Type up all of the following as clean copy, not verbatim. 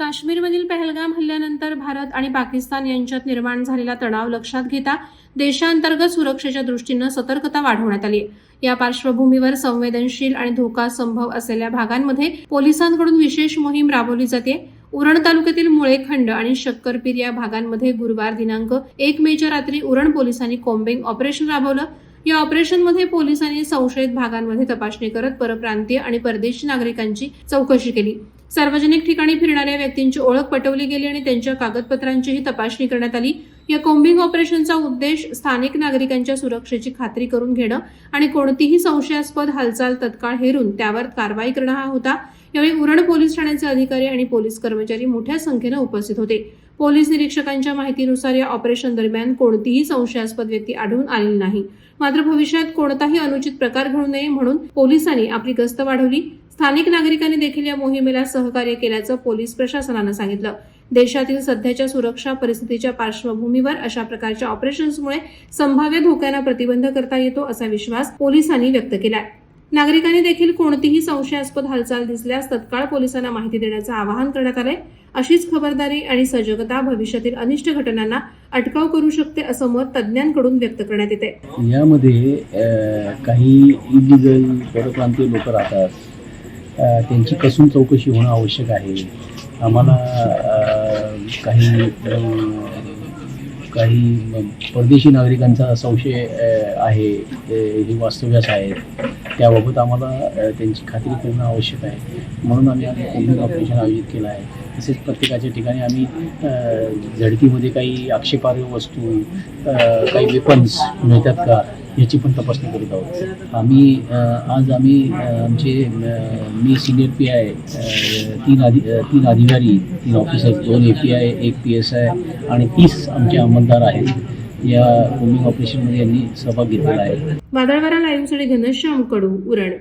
काश्मीरमधील पहलगाम हल्ल्यानंतर भारत आणि पाकिस्तान यांच्यात निर्माण झालेला तणाव लक्षात घेता देशांतर्गत सुरक्षेच्या दृष्टीनं सतर्कता वाढवण्यात आली आहे. या पार्श्वभूमीवर संवेदनशील आणि धोका संभव असलेल्या भागांमध्ये पोलिसांकडून विशेष मोहीम राबवली जाते. उरण तालुक्यातील मुळेखंड आणि शक्करपीर या भागांमध्ये गुरुवार दिनांक 1 मेच्या रात्री उरण पोलिसांनी कॉम्बिंग ऑपरेशन राबवलं. या ऑपरेशनमध्ये पोलिसांनी संशयित भागांमध्ये तपासणी करत परप्रांतीय आणि परदेशी नागरिकांची चौकशी केली. सार्वजनिक ठिकाणी फिरणाऱ्या व्यक्तींची ओळख पटवली गेली आणि त्यांच्या कागदपत्रांचीही तपासणी करण्यात आली. या कॉम्बिंग ऑपरेशनचा उद्देश स्थानिक नागरिकांच्या सुरक्षेची खात्री करून घेणं आणि कोणतीही संशयास्पद हालचाल तत्काळ हेरून त्यावर कारवाई करणं हा होता. यावेळी उरण पोलीस ठाण्याचे अधिकारी आणि पोलीस कर्मचारी मोठ्या संख्येनं उपस्थित होते. पोलीस निरीक्षकांच्या माहितीनुसार या ऑपरेशन दरम्यान कोणतीही संशयास्पद व्यक्ती आढळून आलेली नाही. मात्र भविष्यात कोणताही अनुचित प्रकार घडू नये म्हणून पोलिसांनी आपली गस्त वाढवली. स्थानिक नागरिकांनी देखील या मोहिमेला सहकार्य केल्याचं पोलीस प्रशासनानं सांगितलं. देशातील सध्याच्या सुरक्षा परिस्थितीच्या पार्श्वभूमीवर अशा प्रकारच्या ऑपरेशन्समुळे संभाव्य धोक्यांना प्रतिबंध करता येतो असा विश्वास पोलिसांनी व्यक्त केला. नागरिकांनी देखील कोणतीही संशयास्पद हालचाल दिसल्यास तत्काळ पोलिसांना माहिती देण्याचं आवाहन करण्यात आलंय. अशीच खबरदारी आणि सजगता भविष्यातील अनिष्ट घटनांना अटकाव करू शकते असं मत तज्ज्ञांकडून व्यक्त करण्यात येते. यामध्ये काही इलिगल परप्रांतीय लोक राहतात, त्यांची कसून चौकशी होणं आवश्यक आहे. आम्हाला काही परदेशी नागरिकांचा संशय आहे, हे वास्तव्यास आहेत, त्याबाबत आम्हाला त्यांची खात्री करणं आवश्यक आहे. म्हणून आम्ही कॉम्बिंग ऑपरेशन आयोजित केलं आहे. तसेच प्रत्येकाच्या ठिकाणी आम्ही झडतीमध्ये काही आक्षेपार्ह वस्तू, काही वेपन्स मिळतात का याची पण तपासणी करत आहोत. आज आम्ही आमचे मी सिनियर PI, तीन अधिकारी, 3 ऑफिसर, 2 API, 1 PSI आणि 30 आमचे अंमलदार आहेत. या कॉम्बिंग ऑपरेशनमध्ये यांनी सहभाग घेतलेला आहे. वादळवारा लाईव्हसाठी घनश्याम कडू, उरण.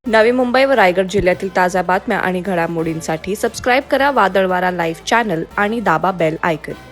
नवी मुंबई व रायगड जिल्ह्यातील ताज्या बातम्या आणि घडामोडींसाठी सबस्क्राईब करा वादळवारा लाईव्ह चॅनल आणि दाबा बेल आयकॉन.